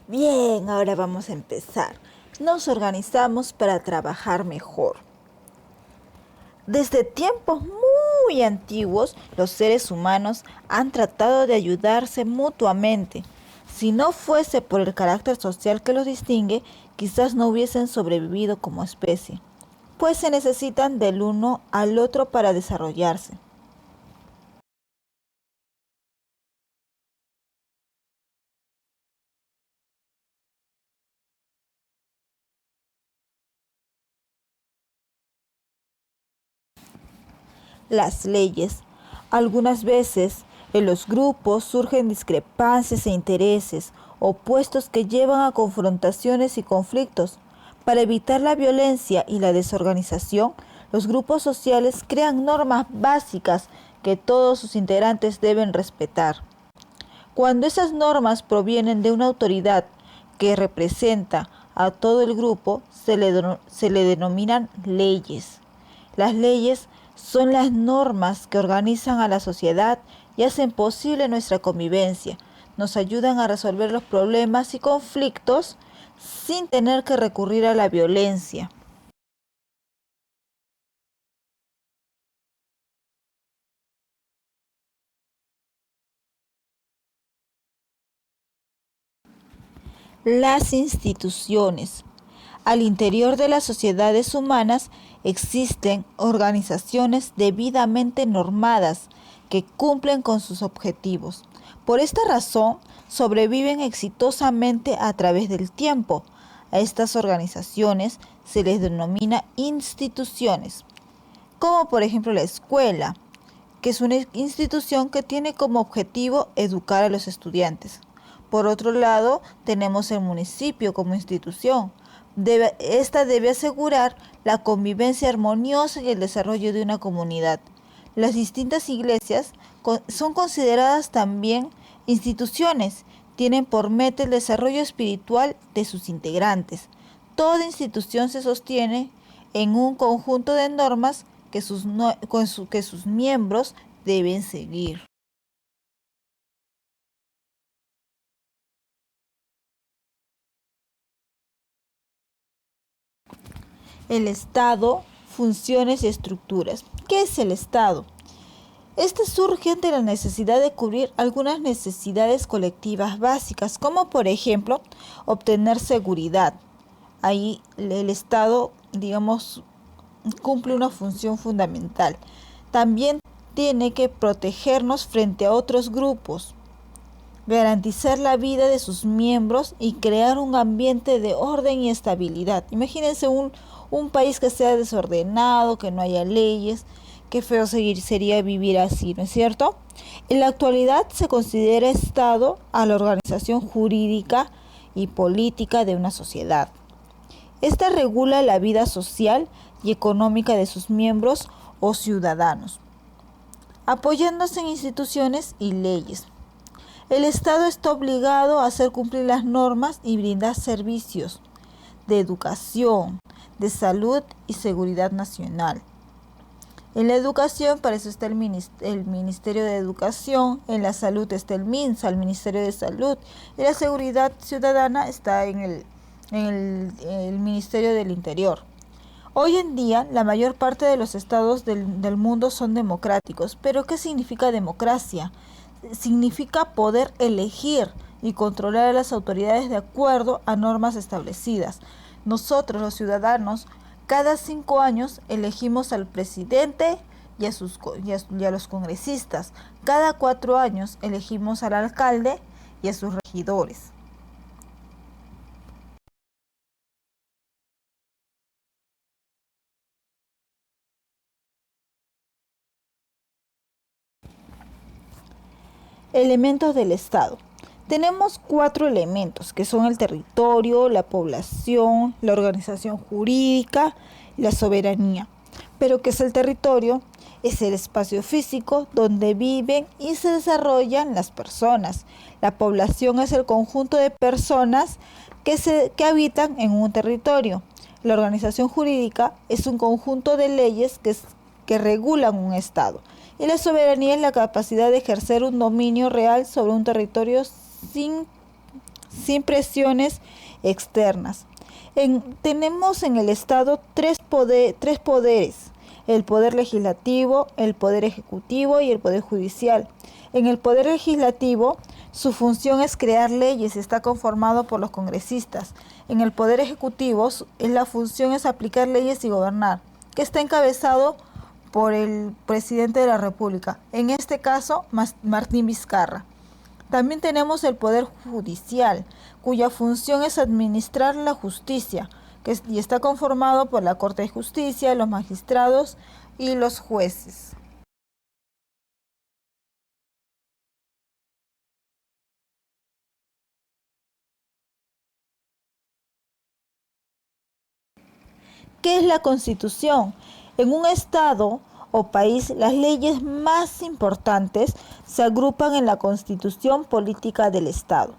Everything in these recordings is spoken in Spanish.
Bien, ahora vamos a empezar. Nos organizamos para trabajar mejor. Desde tiempos muy antiguos, los seres humanos han tratado de ayudarse mutuamente. Si no fuese por el carácter social que los distingue, quizás no hubiesen sobrevivido como especie, pues se necesitan del uno al otro para desarrollarse. Las leyes. Algunas veces en los grupos surgen discrepancias e intereses opuestos que llevan a confrontaciones y conflictos. Para evitar la violencia y la desorganización, los grupos sociales crean normas básicas que todos sus integrantes deben respetar. Cuando esas normas provienen de una autoridad que representa a todo el grupo, se le denominan leyes. Las leyes son las normas que organizan a la sociedad y hacen posible nuestra convivencia. Nos ayudan a resolver los problemas y conflictos sin tener que recurrir a la violencia. Las instituciones. Al interior de las sociedades humanas existen organizaciones debidamente normadas que cumplen con sus objetivos. Por esta razón, sobreviven exitosamente a través del tiempo. A estas organizaciones se les denomina instituciones, como por ejemplo la escuela, que es una institución que tiene como objetivo educar a los estudiantes. Por otro lado, tenemos el municipio como institución. Esta debe asegurar la convivencia armoniosa y el desarrollo de una comunidad. Las distintas iglesias son consideradas también instituciones. Tienen por meta el desarrollo espiritual de sus integrantes. Toda institución se sostiene en un conjunto de normas que sus miembros deben seguir. El Estado, funciones y estructuras. ¿Qué es el Estado? Este surge ante la necesidad de cubrir algunas necesidades colectivas básicas, como por ejemplo obtener seguridad. Ahí el Estado, digamos, cumple una función fundamental. También tiene que protegernos frente a otros grupos, garantizar la vida de sus miembros y crear un ambiente de orden y estabilidad. Imagínense un país que sea desordenado, que no haya leyes, qué feo sería vivir así, ¿no es cierto? En la actualidad se considera Estado a la organización jurídica y política de una sociedad. Esta regula la vida social y económica de sus miembros o ciudadanos, apoyándose en instituciones y leyes. El Estado está obligado a hacer cumplir las normas y brindar servicios de educación, de salud y seguridad nacional. En la educación, para eso está el Ministerio de Educación. En la salud está el MINSA, el Ministerio de Salud. En la seguridad ciudadana está en el Ministerio del Interior. Hoy en día, la mayor parte de los estados del mundo son democráticos. ¿Pero qué significa democracia? Significa poder elegir y controlar a las autoridades de acuerdo a normas establecidas. Nosotros, los ciudadanos, cada 5 años elegimos al presidente y a los congresistas. Cada 4 años elegimos al alcalde y a sus regidores. Elementos del Estado. Tenemos 4 elementos que son el territorio, la población, la organización jurídica y la soberanía. Pero ¿qué es el territorio? Es el espacio físico donde viven y se desarrollan las personas. La población es el conjunto de personas que habitan en un territorio. La organización jurídica es un conjunto de leyes que regulan un Estado. Y la soberanía es la capacidad de ejercer un dominio real sobre un territorio sin sin presiones externas. Tenemos en el Estado tres poderes: el poder legislativo, el poder ejecutivo y el poder judicial. En el poder legislativo, su función es crear leyes y está conformado por los congresistas. En el poder ejecutivo, la función es aplicar leyes y gobernar, que está encabezado por el presidente de la República, en este caso Martín Vizcarra. También tenemos el Poder Judicial, cuya función es administrar la justicia, y está conformado por la Corte de Justicia, los magistrados y los jueces. ¿Qué es la Constitución? En un Estado o país, las leyes más importantes se agrupan en la Constitución Política del Estado.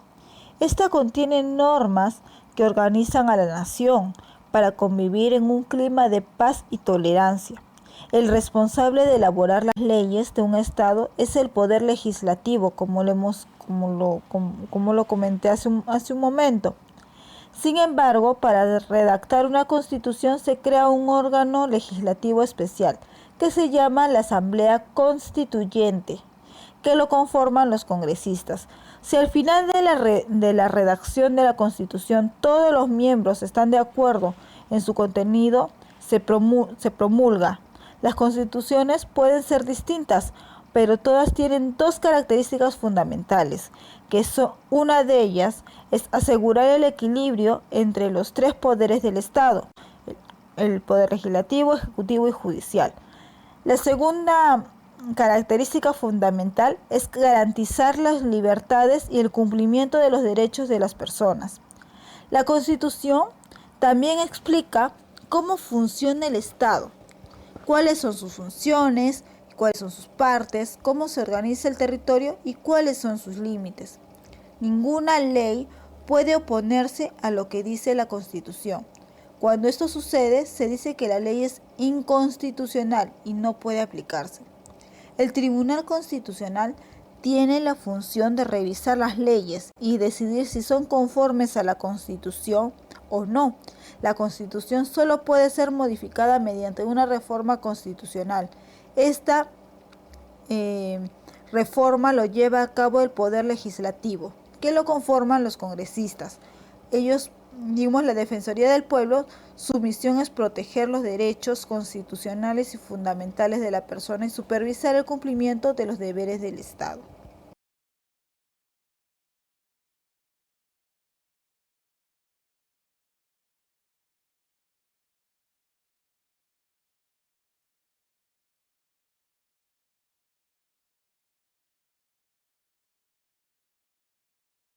Esta contiene normas que organizan a la nación para convivir en un clima de paz y tolerancia. El responsable de elaborar las leyes de un Estado es el Poder Legislativo, como lo comenté hace un momento. Sin embargo, para redactar una constitución se crea un órgano legislativo especial, que se llama la Asamblea Constituyente, que lo conforman los congresistas. Si al final de la redacción de la Constitución todos los miembros están de acuerdo en su contenido, se promulga. Las constituciones pueden ser distintas, pero todas tienen dos características fundamentales, una de ellas es asegurar el equilibrio entre los tres poderes del Estado: el poder legislativo, ejecutivo y judicial. La segunda característica fundamental es garantizar las libertades y el cumplimiento de los derechos de las personas. La Constitución también explica cómo funciona el Estado, cuáles son sus funciones, cuáles son sus partes, cómo se organiza el territorio y cuáles son sus límites. Ninguna ley puede oponerse a lo que dice la Constitución. Cuando esto sucede, se dice que la ley es inconstitucional y no puede aplicarse. El Tribunal Constitucional tiene la función de revisar las leyes y decidir si son conformes a la Constitución o no. La Constitución solo puede ser modificada mediante una reforma constitucional. Esta reforma lo lleva a cabo el Poder Legislativo, que lo conforman los congresistas. Ellos, la Defensoría del Pueblo, su misión es proteger los derechos constitucionales y fundamentales de la persona y supervisar el cumplimiento de los deberes del Estado.